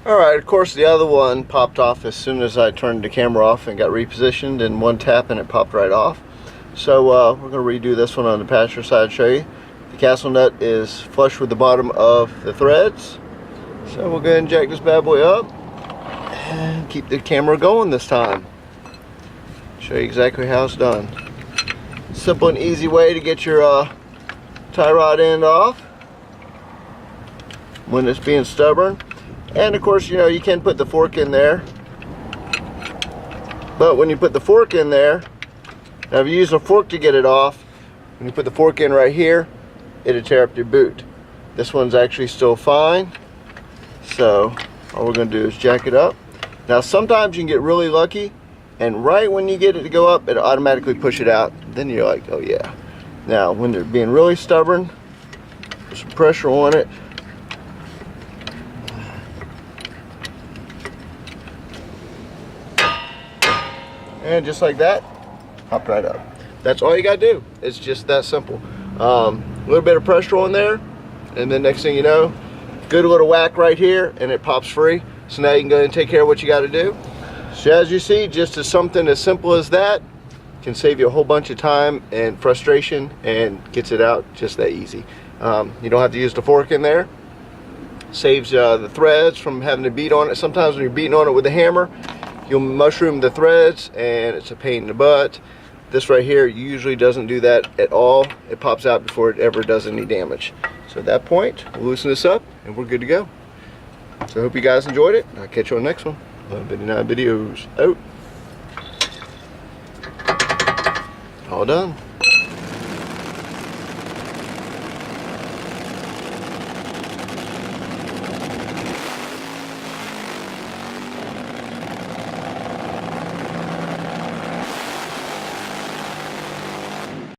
Alright, of course the other one popped off as soon as I turned the camera off and got repositioned. In one tap and it popped right off. So we're going to redo this one on the passenger side, show you. The castle nut is flush with the bottom of the threads. So we'll go ahead and jack this bad boy up and keep the camera going this time. Show you exactly how it's done. Simple and easy way to get your tie rod end off when it's being stubborn. And of course, you know, you can put the fork in there, but when you put the fork in there, now if you use a fork to get it off, when you put the fork in right here, it'll tear up your boot. This one's actually still fine, so all we're going to do is jack it up. Now sometimes you can get really lucky, and right when you get it to go up, it'll automatically push it out. Then you're like, oh yeah. Now when they're being really stubborn, put some pressure on it. And just like that, hop right up. That's all you gotta do. It's just that simple. A little bit of pressure on there, and then next thing you know, good little whack right here, and it pops free. So now you can go ahead and take care of what you gotta do. So as you see, just as something as simple as that can save you a whole bunch of time and frustration, and gets it out just that easy. You don't have to use the fork in there. Saves the threads from having to beat on it. Sometimes when you're beating on it with a hammer, you'll mushroom the threads and it's a pain in the butt. This right here usually doesn't do that at all. It pops out before it ever does any damage. So at that point, we'll loosen this up and we're good to go. So I hope you guys enjoyed it. I'll catch you on the next one. 11:59 videos out. All done.